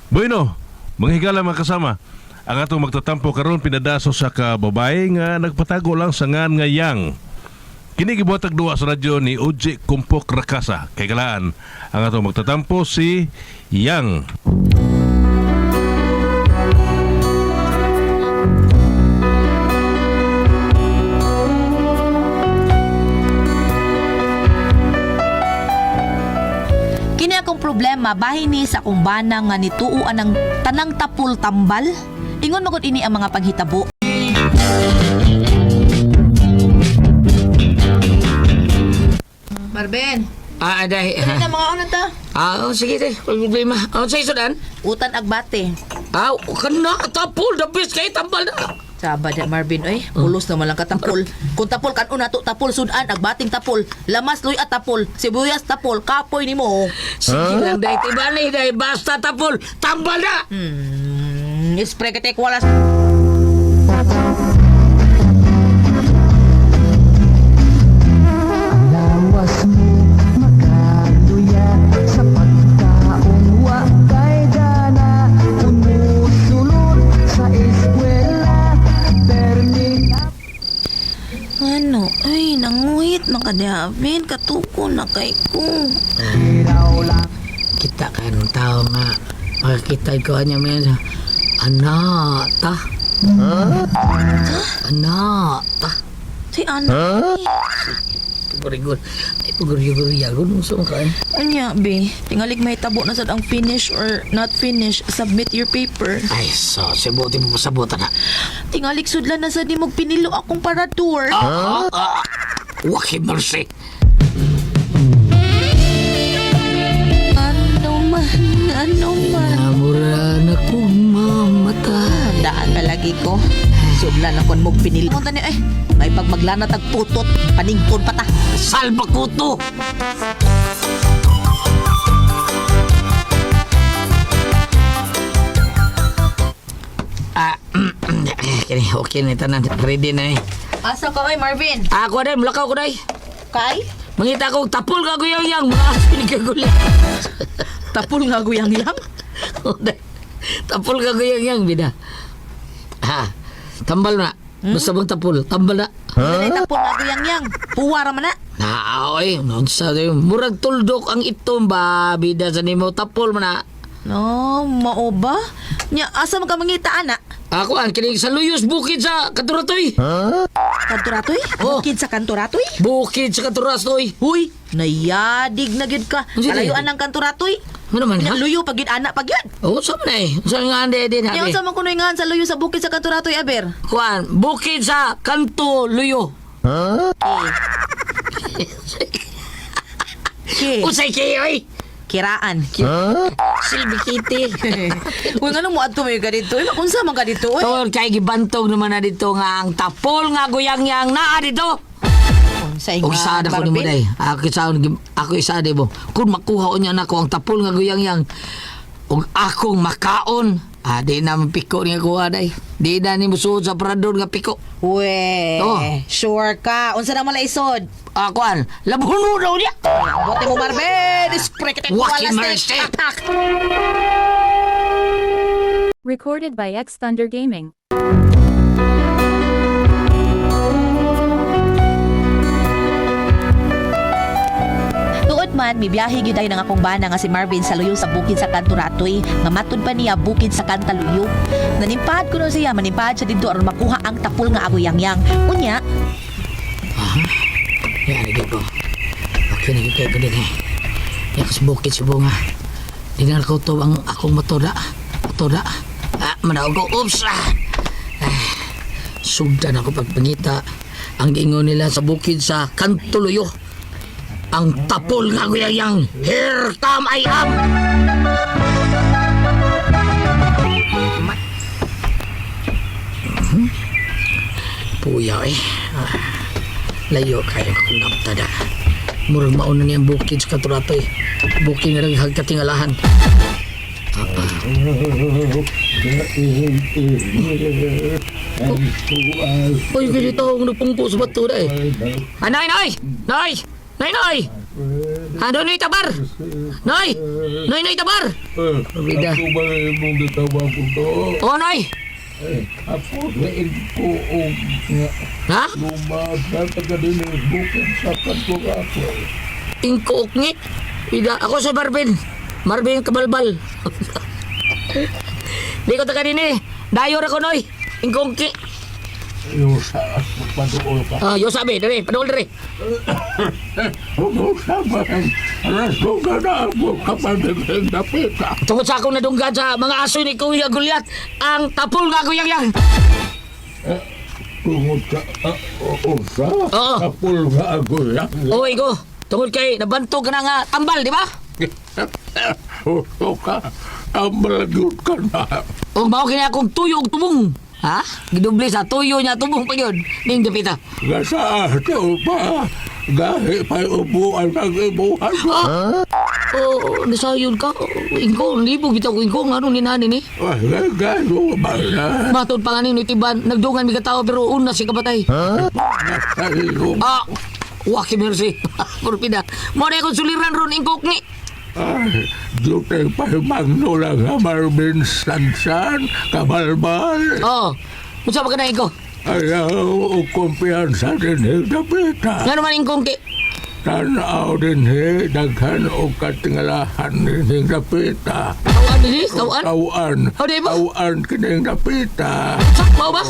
Bueno, mga higala mga kasama, ang atong magtatampo karon pinadaso sa kababae nga nagpatago lang sa ngan nga Yang. Kini gibuhatag duwa sa radyo ni Uji Kumpok Rakasa. Kay kalaan, ang atong magtatampo si Yang. Kini akong problema bahin ni sa akong bana nga nituuan ng tanang tapul tambal. Ingon magod ini ang mga paghitabo. Marben, Aday. ano na mga ano ta? Sige te. Walang problema. Sa isudan? Utan agbate. Kana tapol. The best kay tambal na. Saba dyan Marvin, oy. Pulos naman lang katapol. Kung tapol kan una to tapol sudan agbating tapol. Lamas luy at tapol. Sibuyas tapol. Kapoy ni mo. Sige lang, day. Tibanay, day. Basta tapol. Tambal na. Ispray ka walas. Lawas mo makaluya sa pagkaong wakay dana, sumusulod sa eskwela permi. Ano? Ay, nanguhit na kadyamin. Katuko na kay ko. Kita kan tao nga. Makakita ko niya may anak ta. Anak ta. Si ano? Pagurigol. Ay, pagurigol. Nung ka eh. Anya, be. Tingalig may tabo na sad ang finish or not finish. Submit your paper. Ay, sibuti mo pasabutan na. Tingalig sudlan na sad ni mong pinilo akong parador. Waki mercy. Ano man. Namuran akong mamatay. Daan palagi ko. Sudlan ako mong pinilo. Punta niya may pag maglanat ag putot. Paningkon pa ta. Salba ko to. Okay na tanan. Ready na eh. Asa ka Marvin? Ako din, mulakaw ko day. Kay? Mangita ko, tapol ka ko yang mga asin kagulit. Tapol nga guyang-yang? Tapol ka ko yang bida. Tambal na. Basta bang tapol, tambal na. Dali tapol nga guyang-yang. Puwara man na. Oy, nonsa tayo. Murag tuldok ang itom ba, bida sa nimo tapol man na. No, mao ba? Nya, asa man ka mangita ana? Ako ang kinig sa Luyos Bukid sa Katuratoy. Kanturatoy? Oh. Bukid sa Kanturatoy? Bukid sa Katuratoy. Huy, nayadig na gyud ka. Ano yun? Kalayuan ng Kanturatoy. Ano man Nya, ha? luyo pag yun, anak pag yun. Saan na eh? Saan nga ande din Nya, habi? unsa man kunoy nga sa luyo sa bukid sa Kanturatoy, aber? Kuan, Bukid sa Kanto Luyo. Ki, Usay kayo eh. kiraan. Silbi Kitty. Uy, nga nang mo adto may ka dito? Unsa man ka dito? Uy, Tol, kay gibantog naman na dito nga ang tapol nga guyang-yang naa dito. unsa Og isa na ko ni mo day. Ako isa day mo. Kung makuha o niya na ko ang tapol nga guyang-yang og akong makaon. Di na piko niya kuha day. Di na ni musuod sa parador nga piko. We, Oh. sure ka. Unsa na mala isod? Kuan, labuno daw niya. Bote mo Marben, spray kita Waki walas mercy. Recorded by X Thunder Gaming. Tuod man, mibiyahe gyud ng akong bana nga si Marvin sa luyo sa bukid sa Kanturatoy, nga matud pa niya bukid sa Kantaluyo. Nanimpad ko no siya, manimpad siya dito aron makuha ang tapol nga agoyang-yang. Unya, Yan, ko. Okay na kayo ko din eh. Yan sa bukid si Bunga. Dinan ko to ang akong matoda. Manaw ko. Oops! Sugdan ako pagpangita. Ang giingon nila sa bukid sa Kantuluyo. Ang tapol nga guyayang. Here come I am! Puya eh. Layo kayo kung naptada. Murag mauna niyang bukid sa Katuratoy. Bukid nga naghag katingalahan. Uy, ganito ang napungpo sa bato na eh. Nay! Noy Tabar. Noy Tabar. Bida. Ako ba mong gitawa ko to? Oh, Noy. Ako rin ko Ha? lumaban ka din bukid sa kanto ako. Ingko ukngi. Bida. Ako si Marvin. Marvin Kabalbal. Di ko taga din eh. Dayor ako, Noy. Ingko ukngi. Yung sa magpadool ka. Yo sabi, dali. Padul dali. Umusaban. Raso ka na ako kapag nagdapit ka. Tungkol sa akong nadunggan sa mga aso ni Kuya Gulyat, ang tapol nga Kuyang-yang. Tungod ka. Usa? Oo. Kapul nga ako lang. Oy ko, tungkol kay nabantog ka na nga tambal, di ba? Uso ka. Ang malagot ka na. O mao kini akong tuyo og tubong. Ha? Gidubli sa tuyo niya tubong pa yun. Ning dapita. Gasa ato pa. Gahi pa upuan ng ibuhan ko. Oh, nasayon ka. Ingko, libo bitaw ko ingko ngano ni nani ni. Ay, gano ba na? Matod pa ganin itiban, nagdungan mi ka tao pero una si kapatay. Nasa'yo. Waki mercy. Purpida. Mo na akong suliran ron ingkok ni. Ay, dutay pahimangno lang nga Marvin Sansan, Kabalbal. Oh, unsa ba ka na ingko? Ayaw o kumpiyansa din dapita. Ngano man ingkong ki? Tanaw din daghan o katingalahan din dapita. Tawan din tawan. Tawan. Oh, di ba? Tawan kining dapita. Sak mao ba?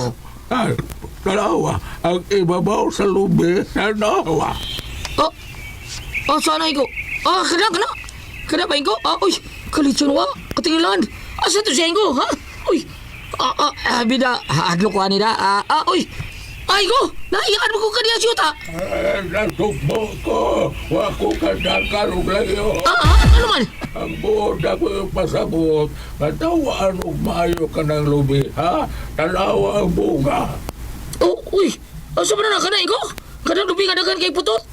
Ay, dalawa. Ang ibabaw sa lubi, dalawa. Oh, sana ingko. Oh, kana. Kana ba ingko? Uy, kalitson wa. Katingilan. Asa to siya ingko, ha? Uy. Bida, hadlo ko anida. Uy. Ay ko, naiyaan mo ko kaniya siyota. Nasugbo ko. Wako kadakan o layo. Ano man? Ang buod ako yung pasabot. Matawaan o maayo ka ng lubi, ha? Talawa ang bunga. Oh, uy. Asa ba na kana ingko? Kanang lubi nga dagan kay putot.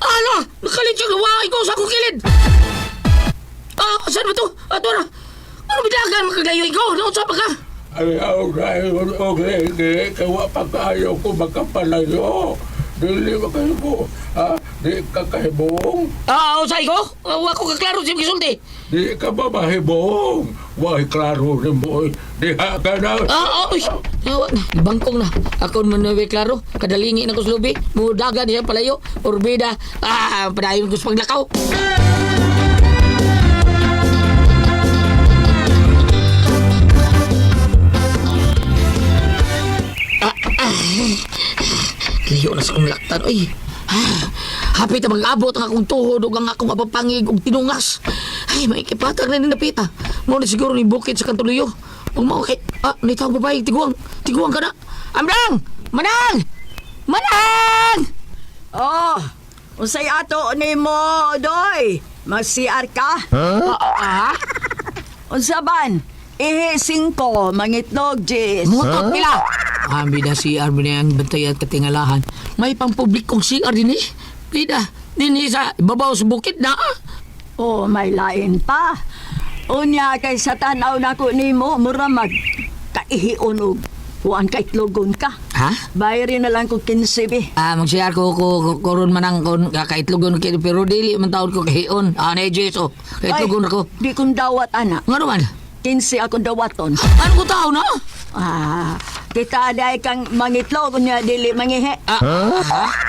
Ala, nakalit siya gawa ko sa akong kilid. Saan ba to? Ato na. Ano bidagan makaglayo ikaw? Naunsa pa ka? Ayaw gayon o lege. Kawa pa kayo ko magkapalayo. Dili ba kayo ko? Ha? Di ka kahibong? Usay ko? Ako kaklaro siya kisulti. Di ka ba mahibong? Wahi klaro rin mo. Di ha ka na. Uy. Bangkong na. Ako manawi klaro. Kadalingi na ko sa lubi. Mudagan niya palayo. Orbida. Padayon ko sa paglakaw. Layo na sa kong laktan. Uy. Hapit na mag-abot ang akong tuhod o ang akong mapapangig o tinungas. Ay, may kipatag na ninapita. Muna siguro ni bukid sa kantuloyo. Huwag mo, okay. Nitawang babae, tiguang. Tiguang ka na. Amrang! Manang! Manang! Oh, unsay ato ni mo, Doy? Mag-CR ka? Unsa ban? Ihising ko, mangitlog, Jis. Mutot nila! Bida CR mo na yung bantay at katingalahan. May pang-publikong CR din eh. Bida, din sa babaw sa bukid na. Oh, may lain pa. Unya kay sa tanaw na ko ni mo, mura mag kaihion og kuan kay tlogon ka. Ha? Bayarin na lang ko 15 be. Mag-CR ko ron manang kon kaitlogon ko pero dili man taon ko kahiyon. Na Jeso. Kaitlogon ko. Di kong dawat, ana. Ngano man? 15 akong dawaton. Ano ko tao na? Kita day kang mangitlog unya dili mangihi.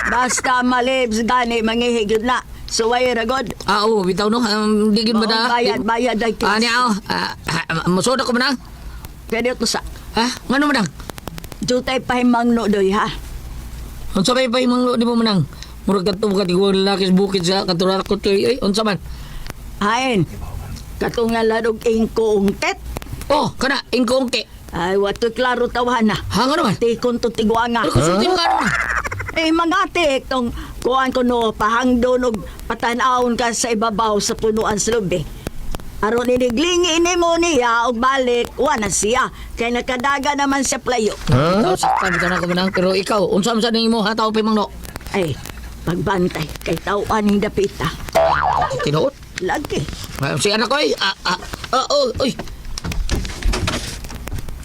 Basta malibs gani mangihi gyud na. Suway ra god. Oo, bitaw no. Di gid ba da? Bayad day. Masoda ko manang. Pwede to sa. Ha? Ngano manang? Jutay pahimangno doy ha. Unsa may pahimangno di mo manang? Murag kadto ka tigo lalaki sa bukid sa katurar ko toy. Unsa man? Hain. Katungan ladog ingkongket. Oh, kana ingkongke. Ay, wato klaro tawahan na. Nga naman? Tikon to tigwanga. Ano kusulti mo ka naman? Mga tik, tong kuhan ko no, pahangdon og patanawon ka sa ibabaw sa punuan sa lubi. Aron iniglingi ni mo niya og balik, wala siya. Kaya nakadaga naman siya playo. Ikaw saktan ka na ko manang. Pero ikaw, unsa man sa nang imo hataw pa mangno? Ay, pagbantay kay tauan ning dapita. Tinuot? Lagi. Si anak ko ay. Oy.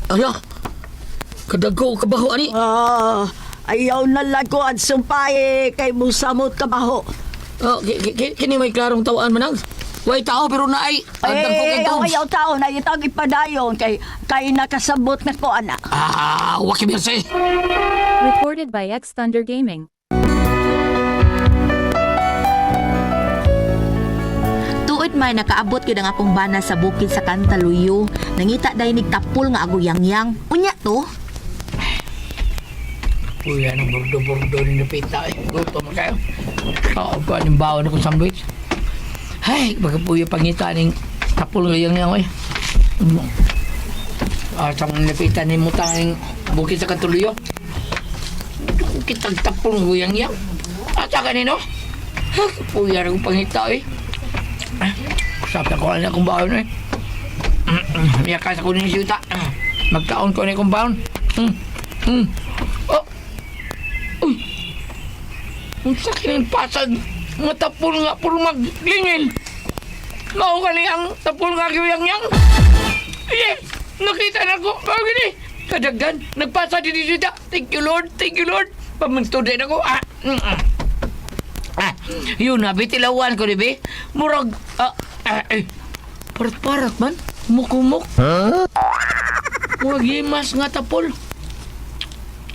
Ala. Kadago kabaho ani. Ayaw na lago at sumpay kay musamot kabaho. Oh, kini may klarong tawaan manang. Way tao pero naay. Ayaw tao na itag ipadayon kay nakasabot na ko ana. Waki Mercy. Recorded by X Thunder Gaming. Tuod may nakaabot gyud ang akong bana sa bukid sa Kantaluyo. Nangita day nigtapol nga agoyangyang. Unya to. Uy, anong bordo-bordo ni napita eh. Gusto mo kayo. Ko anong bawon akong sandwich. Ay, baga po yung pangita ng tapol ngayang niya ko eh. Sa mga napitan ni Mutang ng bukid sa Kantaluyo. Kitang tapol ngayang niya. At sa kanino? Puya akong pangita eh. Sabi ko na akong bawon eh. Iyakas ako ng siyuta. Magtaon ko na akong bawon. Oh! Uy! Ang sakit ng pasag. Mga tapol nga puro maglingin. Mao ka ang tapol nga kiyang-yang. Yes! Nakita na ko. Mao gini. Kadagdan. Nagpasa din dito. Thank you Lord. Thank you Lord. Pamagtuday na ko. Yun na. Bitilawan ko ni be. Murag. Parat-parat man. Mukumok. Murag himas nga tapol.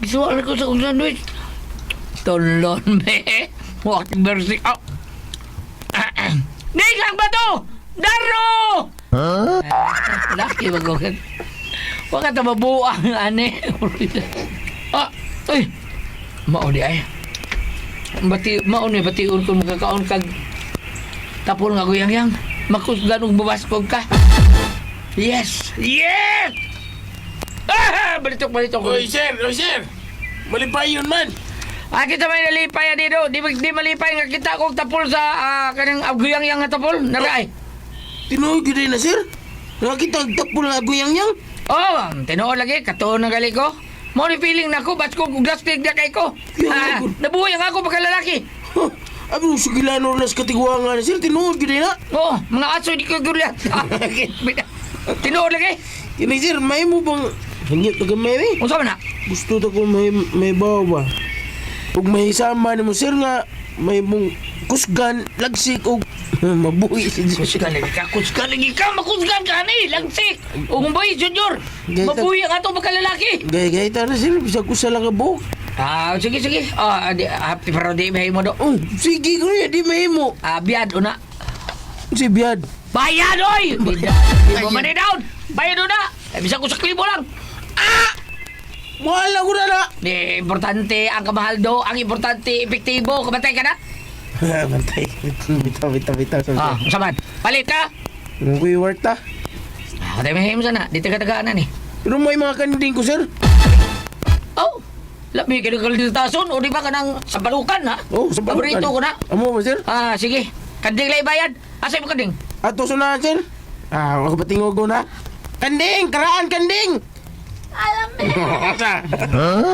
Isuwala ko sa kong sandwich. Tolon be. Wak Mercy. Nigang ba to? Daro! Laki mag-ugat. Waka ta mabuang ane. Ay. Mao di ay. Mao ni batiun ko magkakaon kag tapol nga guyang-yang. Makusgan og babaskog ka. Yes! Yes! Balitok. Oy, sir! Malipay yun man! Kita may nalipay dito. Di malipay nga kita kong tapol sa kanang aguyang-yang nga tapol. Naray. Tinuod yun na, sir? Nakakita ang tapol na aguyang-yang? Oh, tinuod lagi. Katuon na gali ko. Mo ni feeling na ko. Bas ko glastig na kay ko. Nabuhay ang ako pagkalalaki. Abi mo sigilano na sa katiguangan na, sir. Tinuod yun na. Oh, mga aso di ko gulat. Tinuod lagi. Kini, sir, may mo bang... Hanyot na gamay, eh. Kung saan na? Gusto ta ko may bawa. Pag may sama ni mo, sir, nga may mong kusgan, lagsik, o mabuhi. Kusgan lagi ka. Makusgan ka ni. Lagsik. O kumbay, junior. Gay- Mabuhay ang ato pagkalalaki. Gaya ta na, sir. Bisa ko sa lang kabuk. Sige. Happy parody may mo do. Oh, sige ko niya, di may mo. Biyad una. Si Biad. Bayad oy! Di mo money down. Bayad una. Bisa ko sa klibo lang. Mahal ako na na. Di importante ang kamahal do. Ang importante epektibo. Kamatay ka na. Bantay. Bitaw. Saman. Palit ka. Anong kuya work ta? Patay may himo sana. Di taga-tagaan na ni. Pero may mga kanding ko, sir. Oh! Labi ka ng kalitason. O di ba ka ng sa balukan ha? Oh, sa balukan. Paborito ko na. Amo ba, sir? Sige. Kanding lang bayad. Asay mo kanding? Ato sunahan, sir. Ako patingog ko na. Kanding! Karaan, kanding! Alam mo.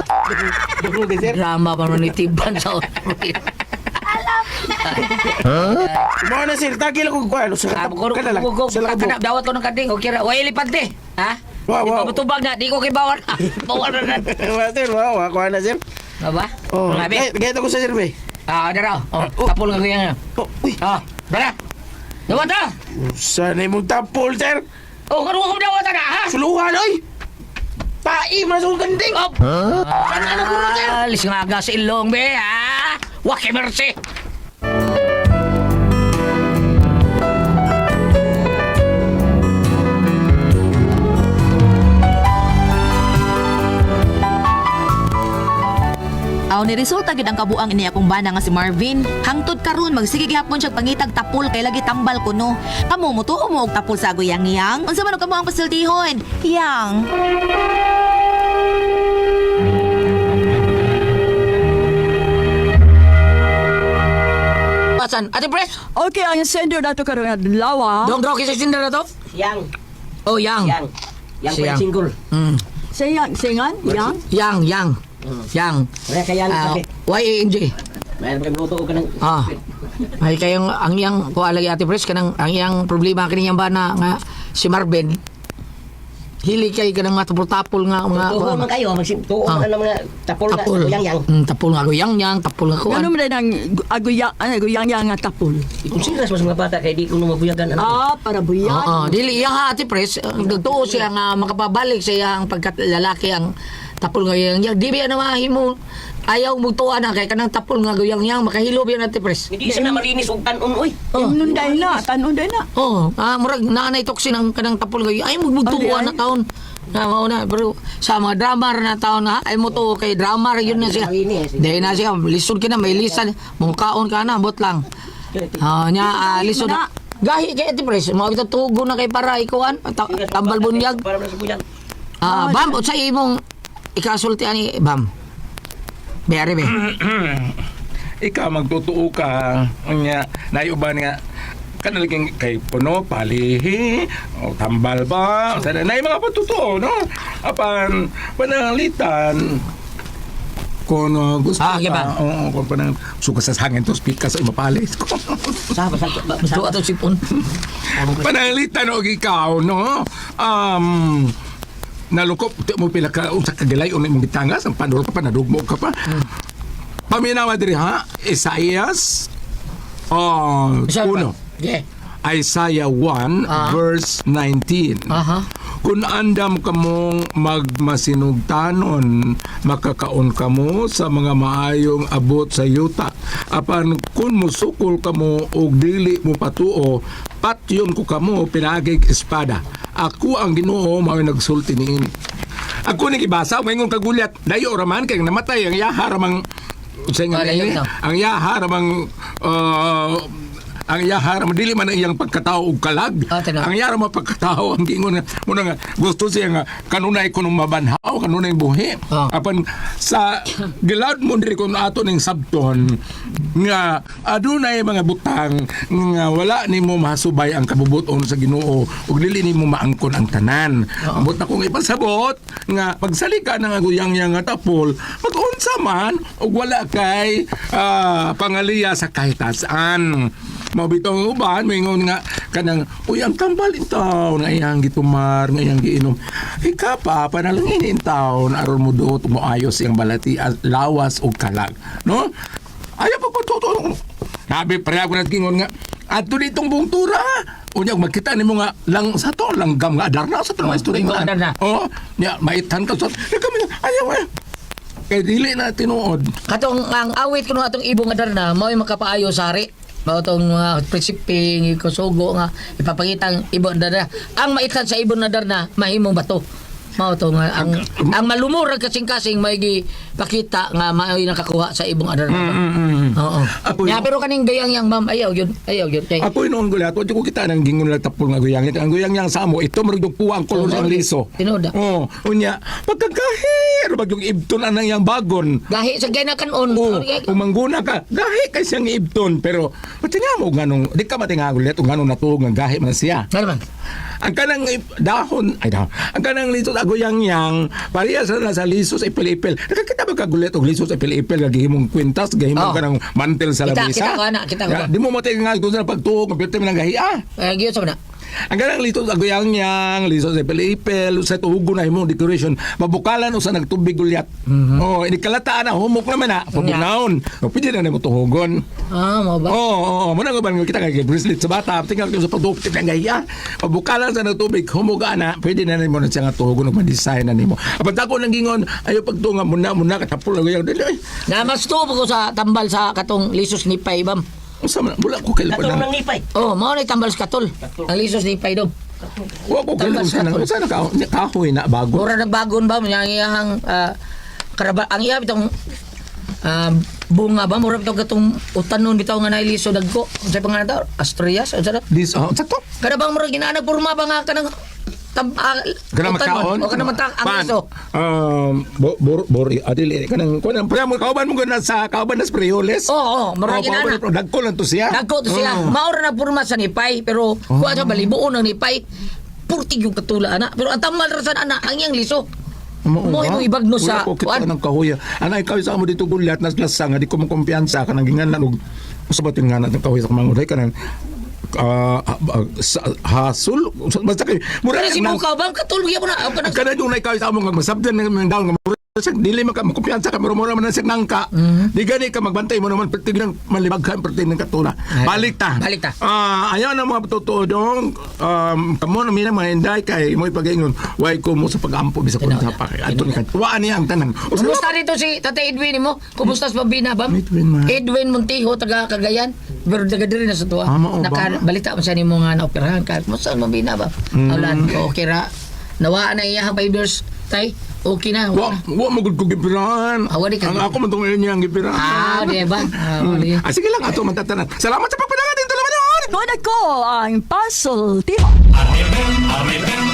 Dugol, sir. Drama pa man itiban sa Mga na, sir. Tagil ako ko. Sa lakabo. Dawat ko ng kanding. Okay ra. Way lipante. Ha? Wow. Ipabutubag na. Di ko kay bawal. Bawal na. Sir, wow. Ako na, sir. Ba? Oh, Grabe. gaya ko sa sir, be. Ada raw. Tapol nga kaya. Uy. Dara. Dawat na. Sana mong tapol, sir. Karuha ko dawat na ha. Suluhan, oy. Tai mo na sa kanding. Ano ko na, sir? Alis nga aga sa ilong be ha. Waki Mercy. Aw ni resulta gid ang kabuang ini akong bana nga si Marvin. Hangtod karon magsige gihapon siya pangitag tapol kay lagi tambal kuno. Kamo mo tuo mo og tapol sa agoyang-yang. Unsa man og kamo ang pasultihon? Yang. Pasan, Ate Pres. Okay, ang sender na to karon nga lawa. Dong sa sinder na to? Yang. Oh, yang. Yang Siyang. pa single. Singan, yang. Yang. Wala kaya lang Y-A-N-J. Mayroon kayo luto ka ng... Ay kayong ang iyang ko alagi Ate Pres kanang ang iyang problema kini yang bana nga si Marvin. hili kay kanang mga tapol-tapol nga mga Tuho man kayo, magsintuho Ah. man ang mga tapol nga sa tapol. kuyang-yang. Tapol nga guyang-yang, tapol nga kuan. Ano man ang aguyang nga tapol? Ikonsideras mas mga bata kay di ko mabuyagan ano. Para buyan. Oo, dili iya ha ati pres, nagtuo siya nga makapabalik sa iyang pagkalalaki ang tapol nga yang di biya na mahimo. Ayaw mo tuwa na kay kanang tapol nga guyang-yang makahilo biya ati pres. Hindi sa na marinis og tanon oy. Nunday na, tanunday na. Oh, murag nanay toksin ang kanang tapol nga ay magbutuwa na taon. Na mao na pero sa mga drama na taon na ay mo to kay drama ra yun na siya. Dahil na siya lisod ka na may lisan, mungkaon ka na bot lang. Nya lisod na. Gahi kay ati pres, mo bitaw tugo na kay para ikuan tambal bunyag. Para sa buyag. Bam, sa imong ikasulti ani Bam. Bere be. Ikaw magtutuo ka. Nya, naiuban nga kanalaging kay puno, palihi, o tambal ba, o sana, na mga patutuo, no? Apan, panalitan, kung gusto okay ba? ka, oo, kung panang suka sa hangin to, speak ka sa imapalis ko. Sa Gusto ato sipon. Panalitan o ikaw, no? Nalukop, di mo pila ka, sa kagilay, unay mong gitangas, ang panuro ka pa, nadugmo ka pa. Paminawa diri ha, Isaias, uno. Yeah. Isaiah 1 verse 19. Aha. Kung andam kamong magmasinugtanon, makakaon kamo sa mga maayong abot sa yuta. Apan kung musukol kamo og dili mo patuo, patyon ko kamo pinagig espada. Ako ang Ginoo mao nagsulti niini. Ako ni ibasa maingon kagulyat, dayo raman kay namatay ang yaha ramang ang yaha ramang ang yahar dili man iyang pagkatao og kalag. Ang yahar mo pagkatao ang gingon nga muna nga gusto siya nga kanunay kuno mabanhaw kanunay buhi. Apan sa gilad mo diri kun ato ning sabton nga adunay mga butang nga wala nimo mahasubay ang kabubuton sa Ginoo ug dili nimo maangkon ang tanan. Ambot na kong ipasabot nga pagsalika ng aguyang nga tapol mag-unsa man ug wala kay pangaliya sa kahitasan. Mabitong uban, maingon nga kanang, uy, ang tambal in taon, nga iyang gitumar, nga iyang giinom. Ika pa, panalangin in taon, aron mo doon, tumuayos iyang balati, lawas o kalag. No? Ayaw pagpatuto. Nabi, pareha ko nagkingon nga, ato ditong buong tura, unyag magkita ni mo nga, lang sa to, langgam nga, adarna, sa to, istorya nga. Adarna. Oo, maitan ka sa, kami nga, ayaw kaya dili na tinuod. Katong ang awit kuno atong ibong adarna mao makapaayo sari. Mao tong mga prinsiping ikusugo nga ipapakitang ibon adarna. Ang maitan sa ibon adarna mahimong bato. Mao to nga ang malumur kasing-kasing may pakita nga may nakakuha sa ibong adarna. Oo. Ya pero kaning gayang yang ma'am ayaw yun kay. Ako inoon gulat, wala ko kita nang gingon lang tapol nga guyang. Ang guyang yang samo, ito marugdog puwa ang kolor sa liso. Tinoda. Oh, unya, pagkagahir, bagyong ibton anang yang bagon. Gahi sa ginakanon. Umangguna ka, gahi kay siyang ibton, pero patinga mo ganong, di ka matingagol ulit, ganong natuog ng gahi man siya. Ano man? Ang kanang dahon, ang kanang liso sa guyang yang, pariya sa liso sa ipil-ipil. Nakakita ba kagulit og liso sa ipil-ipil, gahimong kwintas, gahimong kanang mantel sa lamisa. Kita ko na. Di mo matingagol kung sa pagtuog, mapilta mo ng gahi, Giyon sa na. ang ganang lito sa guyang yang, lito sa ipil-ipil, sa tuhugo na himong decoration, mabukalan o sa nagtubig gulyat. Oh, inikalataan na, humok naman na, pabunahon. O, pwede na mo tuhugon. Mo ba? Oo, muna nga ba kita kay bracelet sa bata, tingnan ko sa pagtupit ng gaya. Mabukalan sa nagtubig, humuga na, pwede na mo na siya nga tuhugon, mag-design na nimo. Apat ako nang gingon, ayaw pagtunga muna, katapol na guyang. Na mas tubo ko sa tambal sa katong lisos ni Pay Bam. Wala ko kailan pa Katong na. nang nipay. Mao na tambal sa katol. Ang lisos ni Pay Dom. Wala ko kailan sana kahoy na bago. Mura nagbagon ba ang iyang ang iya bitong bunga ba mura bitong katong utanon bitaw nga nailiso dagko. Unsay pangalan daw? Astrias unsa daw? Sakto. Kada bang mura ginanag porma ba nga kanang Kana magkaon? O kana magkaon ang liso. Bor adili kanang mo kauban mo guna sa kauban na sprioles. Oo, mura ginanag. Dagko lang to siya. Dagko to siya. Maura na porma sa nipay pero kuha sa balibuon ng nipay. Purti yung katula ana. Pero ang tamal ra sa ana ang iyang liso. Mo imo ibagno sa kuan ng kahoy. Anay kahoy sa mo dito gulat nas lasa nga di ko mo kumpiyansa kanang gingan og usabatin nga ng kahoy sa manguday kanang hasol basta kay mura Pero si Bukaw bang katulog yan mo na. Ako na. kada yung ikaw sa among masabdan ng daw dili man ka makumpiyansa ka mura man sa nangka di gani ka magbantay mo naman perting malibaghan perting ng katula balik ta ayaw na mga tutudong kamo na mina mga hinday kay mo ipagingon way ko mo sa pagampo bisa kun sa pa ato ni tuwaan niya ang tanan Kumusta dito si Tata Edwin mo? Kumusta sa Pabina ba? Edwin, ma. Edwin Montijo, taga Cagayan. Pero taga diri na sa tuwa. Mao ba? Balita mo siya ni mo nga naoperahan ka. Kumusta sa Pabina ba? Aulan ko, okay ra. Nawaan na iya 5 years, tay. Okay na. wa mo gud ko gipirahan Wadi ka. ang ako man tong niya ang gipirahan Di ba? Wali. sige lang ato matatanan salamat sa pagpadagan din tulaman Kung ako ang puzzle, timo. RMN